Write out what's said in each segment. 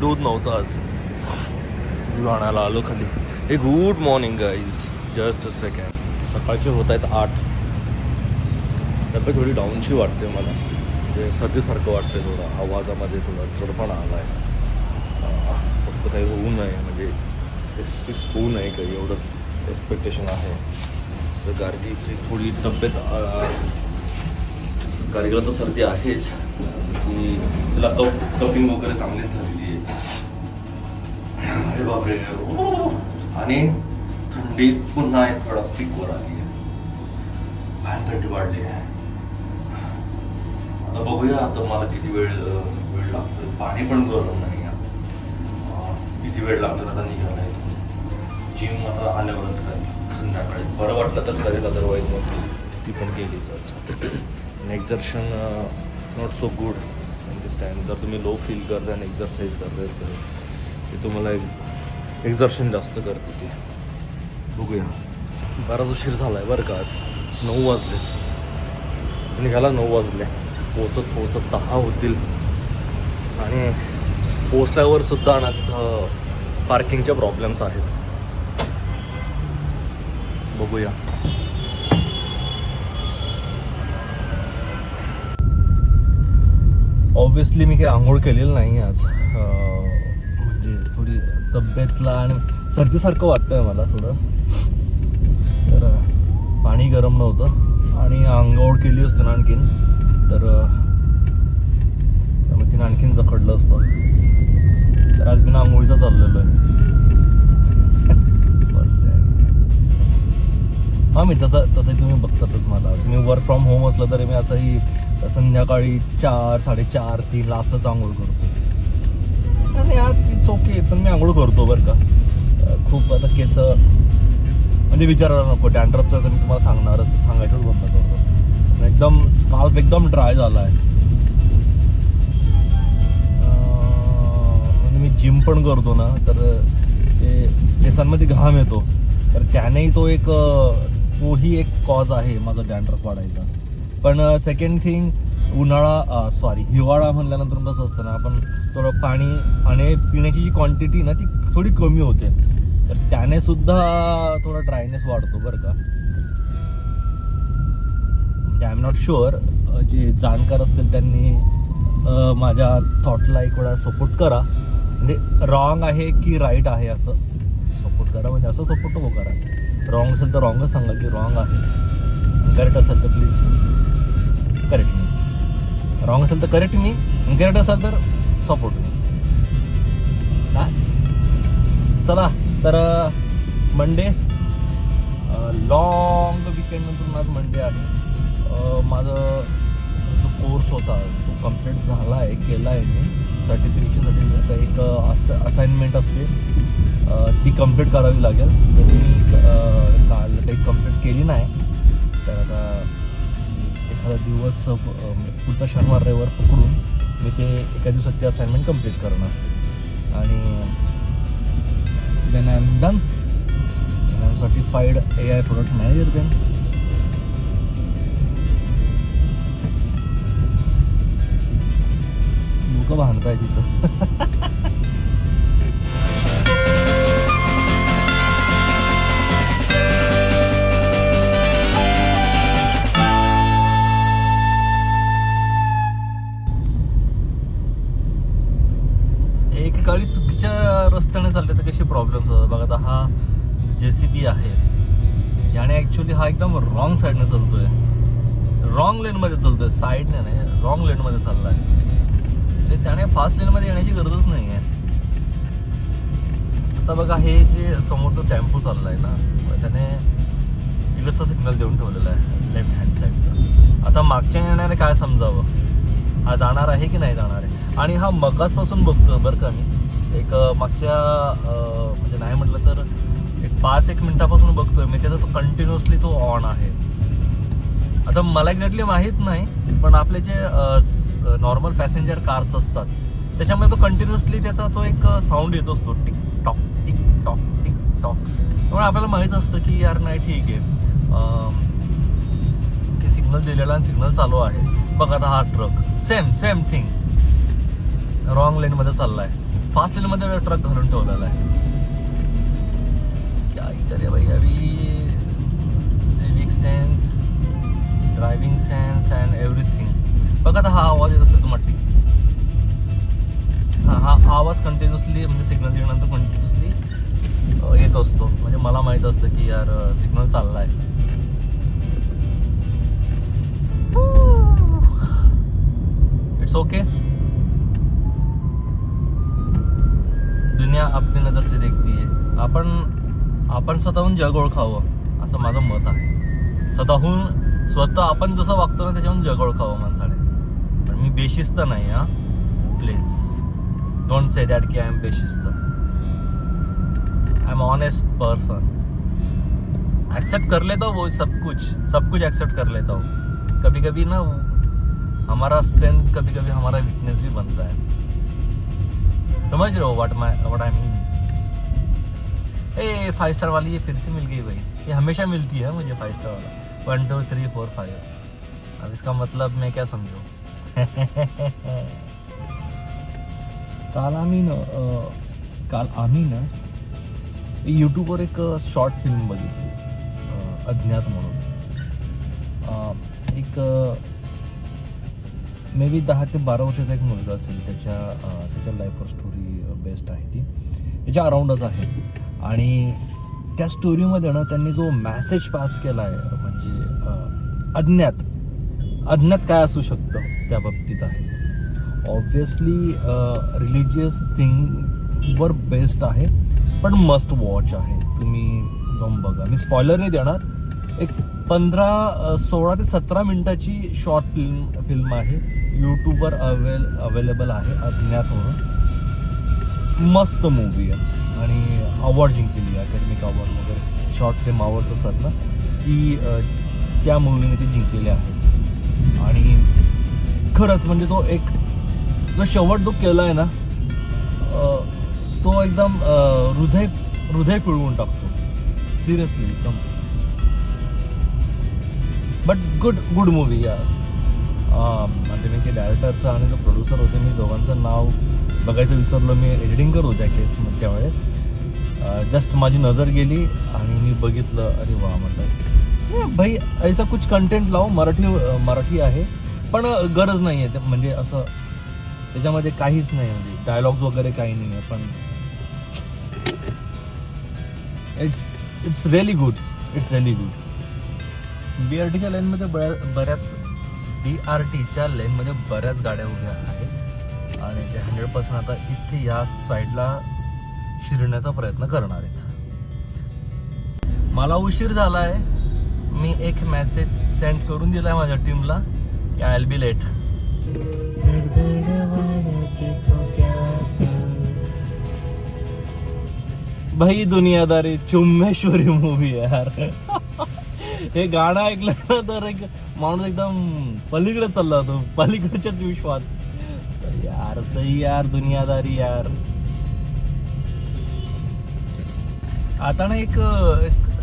दूध नव्हतं आज, दूध आणायला आलो खाली. हे good morning guys, just a second. सकाळचे होत आहेत 8. तब्येत थोडी डाऊनची वाटते मला, म्हणजे सर्दीसारखं वाटतं. थोडा आवाजामध्ये थोडा चढपणा आला आहे. फक्त काही होऊ नये, म्हणजे टेस्टिस होऊ नये काही, एवढंच एक्सपेक्टेशन आहे. तर गार्गीची थोडी तब्येत, गार्गीला तर सर्दी आहेच, की तिला कपिंग वगैरे चांगलीच झालेली आहे. अरे बापरे. आणि थंडी पुन्हा एक थोडा पीकवर आली आहे, भयान थंडी वाढली आहे. आता बघूया आता मला किती वेळ लागतो. पाणी पण गरम नाही आहे, किती वेळ लागतो आता निघाला आहे. जिम आता आल्यावरच करेल, संध्याकाळी बरं वाटलं तर करेल, अदरवाईज मग ती पण केलीच आज. Exertion not so good in this time. जर तुम्ही लो फील करता आणि एक्झरसाईज करताय तर ते तुम्हाला एक्झर्शन जास्त करते ती. बघूया. बराच उशीर झाला आहे बरं का. आज 9 वाजले, निघाला 9 वाजले. पोचत 10 होतील. आणि पोचल्यावर सुद्धा ना तिथं पार्किंगचे प्रॉब्लेम्स आहेत. बघूया. ऑब्विसली मी काही आंघोळ केलेलं नाही आज, म्हणजे थोडी तब्येतला आणि सर्दीसारखं वाटतं आहे मला थोडं. तर पाणी गरम नव्हतं आणि आंघोळ केली असते ना आणखीन, तर त्यामुळे तिने आणखीन जखडलं असतं. तर आज बिना आंघोळीचा चाललेलो आहे फर्स्ट टाईम. हां, मी तसंही तुम्ही बघतातच मला. तुम्ही वर्क फ्रॉम होम असलं तरी मी असंही संध्याकाळी 4, 4:30, 3ला असंच आंघोळ करतो. आणि आज इट्स ओके, पण मी आंघोळ करतो बरं का. खूप आता केस म्हणजे विचारायला नको, डॅन्ड्रफचं तर मी तुम्हाला सांगायचंच बंद करतो. एकदम स्काल्प एकदम ड्राय झाला आहे. म्हणजे मी जिम पण करतो ना, तर ते केसांमध्ये घाम येतो, तर त्यानेही तोही एक कॉज आहे माझा डॅन्ड्रफ वाढायचा. पण सेकंड थिंग, हिवाळा म्हणल्यानंतर कसं असतं ना, आपण थोडं पाणी आणि पिण्याची जी क्वांटिटी ना ती थोडी कमी होते, तर त्याने सुद्धा थोडा ड्रायनेस वाढतो बरं का. म्हणजे आय एम नॉट शुअर, जे जाणकार असतील त्यांनी माझ्या थॉटला एक वेळा सपोर्ट करा. म्हणजे रॉंग आहे की राईट आहे असं सपोर्ट करा. म्हणजे असं सपोर्ट नको करा. रॉंग असेल तर रॉंगच सांगा की रॉंग आहे. करेक्ट असेल तर प्लीज करेक्ट मी. रॉंग असेल तर करेक्ट मी, करेक्ट असेल तर सपोर्ट मी. चला, तर मंडे, लॉंग विकेंड नंतर आज मंडे आहे. माझं जो कोर्स होता तो कम्प्लीट झाला आहे, केला आहे मी. सर्टिफिकेशनसाठी एक असाइनमेंट असते, ती कम्प्लीट करावी लागेल. तर मी काल काही कम्प्लीट केली नाही, तर आता एखादा दिवस पुढचा शनिवार रविवार पकडून मी ते एका दिवसात ते असाइनमेंट कम्प्लीट करणार. आणि then I am done. I am certified AI product manager. Then लोक भांडताय तिथं. एकेकाळी चुकीच्या रस्त्याने चालले तर कसे प्रॉब्लेम्स होतात बघा. आता हा JCB आहे, याने ॲक्च्युली हा एकदम रॉंग साईडने चालतोय, रॉंग लेनमध्ये चालतोय, साईडने नाही, रॉंग लेनमध्ये चालला आहे. म्हणजे त्याने फास्ट लेनमध्ये येण्याची गरजच नाही आहे. आता बघा, हे जे समोर तो टेम्पो चालला आहे ना, त्याने तिकडचा सिग्नल देऊन ठेवलेला आहे लेफ्ट हँड साईडचा. आता मागच्या येण्याने काय समजावं, हा जाणार आहे की नाही जाणार आहे. आणि हा मगासपासून बघतो बरं का मी, एक मागच्या म्हणजे नाही म्हटलं तर एक 5-1 मिनिटापासून बघतोय मी त्याचा. तो कंटिन्युअसली तो ऑन आहे. आता मला एक्झॅक्टली माहीत नाही, पण आपले जे नॉर्मल पॅसेंजर कार्स असतात त्याच्यामुळे तो कंटिन्युअसली त्याचा तो एक साऊंड येत असतो, tick tock tick tock tick tock. त्यामुळे आपल्याला माहीत असतं की यार नाही ठीक आहे, की सिग्नल दिलेला आणि सिग्नल चालू आहे. बघा आता हा ट्रक सेम थिंग. रॉंग लेनमध्ये चाललाय, फास्ट लेनमध्ये ट्रक घालून ठेवलेला आहे. क्या ही करे भाई, अभी civic sense, driving sense and everything. बघा आता हा आवाज येत असेल तुम्हाला, हा आवाज कंटिन्युअसली म्हणजे सिग्नल दिल्यानंतर कंटिन्युअसली येत असतो. म्हणजे मला माहीत असतं की यार सिग्नल चालला आहे. It's okay. दुनिया आपली नजर से देखती है. आपण स्वतःहून जग ओळखावं असं माझं मत आहे. स्वतः आपण जसं वागतो ना त्याच्याहून जग ओळखावं माणसाने. पण मी बेशिस्त नाही हा, प्लीज डोंट से दॅट की आय एम बेशिस्त. I am honest person. Accept कर लेता हूँ वो सब कुछ एक्सेप्ट कर लेता हूँ. कभी कभी ना हमारा स्ट्रेंथ कभी कभी हमारा वीकनेस भी बनता है. समझ रहे हो what I mean. A 5 star वाली ये फिर से मिल गई भाई. ये हमेशा मिलती है मुझे 5 स्टार वाला. 1 2 3 4 5. अब इसका मतलब मैं क्या समझूं. काल आम्ही ना यूट्यूबवर एक शॉर्ट फिल्म बघितली, अज्ञात म्हणून. एक मे बी 10 ते 12 वर्षाचा एक मुलगा असेल. त्याच्या लाईफवर स्टोरी बेस्ट आहे ती, त्याच्या अराउंडच आहे. आणि त्या स्टोरीमध्ये ना त्यांनी जो मॅसेज पास केला आहे म्हणजे अज्ञात काय असू शकतं त्या बाबतीत आहे. ऑब्वियसली रिलिजियस थिंगवर बेस्ड आहे, पण मस्ट वॉच आहे. तुम्ही जाऊन बघा. मी स्पॉइलर नाही देणार. एक 16 ते 17 मिनिटाची शॉर्ट फिल्म आहे. यूट्यूबवर अवेलेबल आहे, अज्ञात म्हणून. मस्त मूवी आहे आणि अवॉर्ड जिंकलेली आहे, अकॅडमिक अवॉर्ड वगैरे. शॉर्ट फिल्म अवॉर्ड्स असतात ना, ती त्या मूवीने ती जिंकलेली आहे. आणि खरंच म्हणजे जो शेवट जो केला आहे ना, तो एकदम हृदय पिळवून टाकतो. सिरियसली एकदम. बट गुड मूवी यार. म्हणजे मी ते डायरेक्टरचं आणि जो प्रोड्युसर होते, मी दोघांचं नाव बघायचं विसरलो. मी एडिटिंग करत होत्या केसमध्ये त्यावेळेस. जस्ट माझी नजर गेली आणि मी बघितलं. अरे वा म्हटलं भाई ऐसा कुछ कंटेंट लाव. मराठी आहे पण गरज नाही आहे म्हणजे असं त्याच्यामध्ये काहीच नाही म्हणजे डायलॉग्स वगैरे काही नाही आहे. पण इट्स रिअली गुड. BRTच्या लाईनमध्ये बऱ्याच गाड्या उभ्या आहेत आणि ते 100% आता इथे या साईडला शिरण्याचा प्रयत्न करणार आहेत. मला उशीर झाला आहे. मी एक मेसेज सेंड करून दिला आहे माझ्या टीमला की आय विल बी लेट. भाई दुनियादारी चुम्मेश्वरी मूवी यार. हे गाणं ऐकलं ना तर एक माणूस एकदम पलीकडे चालला तो, पलीकडच्याच विश्वात. सही यार दुनियादारी यार. आता ना एक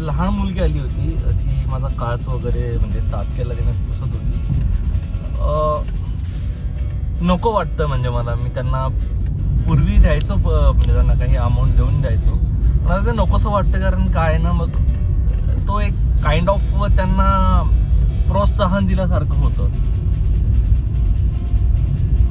लहान मुलगी आली होती, ती माझा काच वगैरे म्हणजे साफ केला तिने, पुसत होती. नको वाटतं म्हणजे मला. मी त्यांना पूर्वी द्यायचो म्हणजे त्यांना काही अमाऊंट देऊन द्यायचो, पण आता ते नकोसं वाटतं. कारण काय ना मग तो एक काइंड ऑफ त्यांना प्रोत्साहन दिल्यासारखं होतं.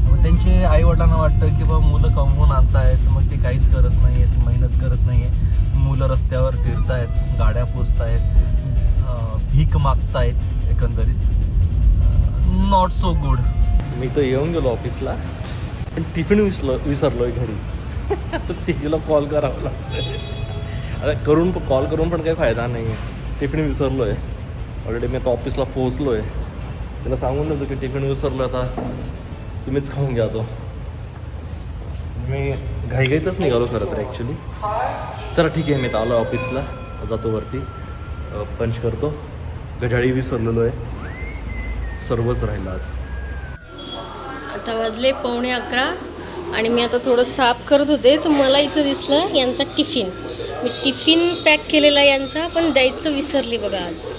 मग त्यांचे आईवडिलांना वाटतं की बाबा मुलं कमवून आणतायत, मग ते काहीच करत नाही आहेत, मेहनत करत नाही आहे. मुलं रस्त्यावर फिरतायत, गाड्या पोचतायत, भीक मागतायत. एकंदरीत नॉट सो गुड. मी तर येऊन गेलो ऑफिसला, पण टिफिन विसरलोय घरी. तर तिला कॉल करावा लागतं. आता कॉल करून पण काही फायदा नाही आहे. टिफिन विसरलो आहे ऑलरेडी. मी आता ऑफिसला पोहोचलो आहे. त्याला सांगून देतो की टिफिन विसरलो, आता तुम्हीच खाऊन घ्या. तो मी घाईघाईतच निघालो खरं तर ॲक्च्युली. चला ठीक आहे, मी तर आलो ऑफिसला, जातो वरती, पंच करतो. घड्याळी विसरलेलो आहे, सर्वच राहिलं आज. आता वाजले 11:15 आणि मी आता थोडं साफ करत होते तर मला इथं दिसलं यांचा टिफिन. मी टिफिन पॅक केलेला यांचा, पण द्यायचं विसरली बघा आज.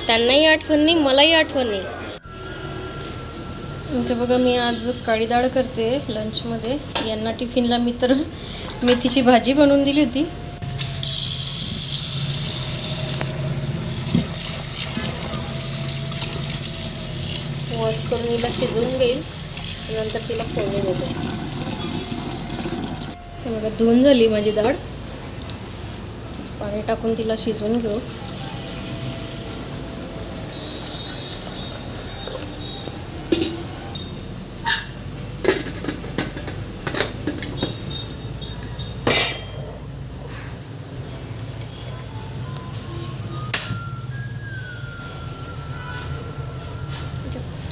त्यांनाही आठवण नाही, मलाही आठवण नाही. इथे बघा मी आज काळी डाळ करते लंचमध्ये. यांना टिफिनला मी तर मेथीची भाजी बनवून दिली होती. वॉश करून हिला शिजवून घेईल, नंतर तिला फोडणी देते. हे बघा धुवून झाली माझी डाळ. पाणी टाकून तिला शिजवून घेऊ.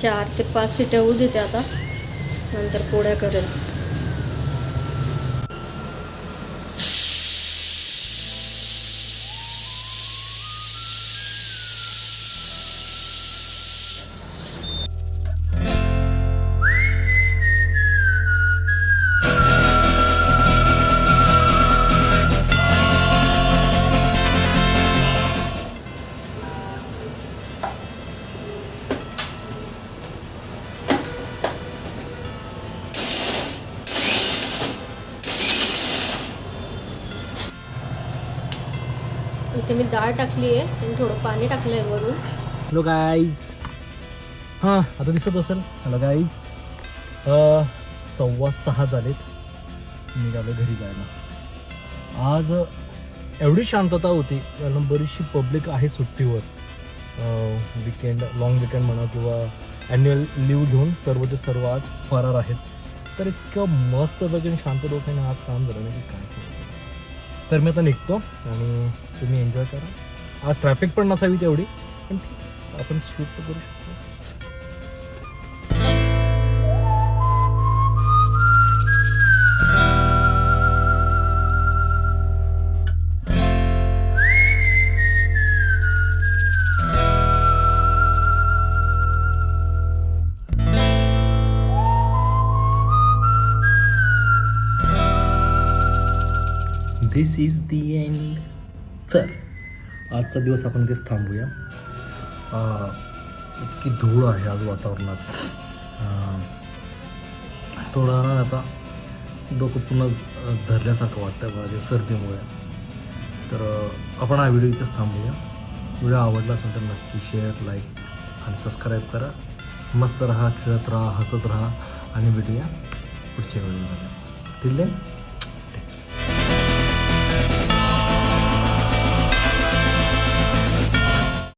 चार ते 5 सीट्या होऊ देते आता, नंतर पोळ्या करेल. इथे मी डाळ टाकली आहे आणि थोडं पाणी टाकलं आहे वरून. हॅलो गाईज, हां आता दिसत असेल. हॅलो गाईज, 6:15 झालेत, निघालो घरी जायला. आज एवढी शांतता होती कारण बरीचशी पब्लिक आहे सुट्टीवर. विकेंड, लॉंग विकेंड म्हणा किंवा ॲन्युअल लीव घेऊन सर्वचे सर्व आज फरार आहेत. तर इतकं मस्त वगैरे शांत डोक्याने आज काम झालं नाही की काय सांगू. तर मी आता निघतो आणि तुम्ही एन्जॉय करा. आज ट्रॅफिक पण नसावी तेवढी, पण ठीक, आपण शूट तर करू शकतो. दिस इज दी एंड. तर आजचा दिवस आपण इथेच थांबूया. इतकी धूळ आहे आज वातावरणात. थोडा ना आता डोकं पुन्हा धरल्यासारखं वाटतं माझ्या सर्दीमुळे. तर आपण हा व्हिडिओ इथेच थांबूया. व्हिडिओ आवडला असेल तर नक्की शेअर, लाईक आणि सबस्क्राईब करा. मस्त राहा, खेळत राहा, हसत राहा आणि भेटूया पुढच्या व्हिडिओमध्ये. Till then.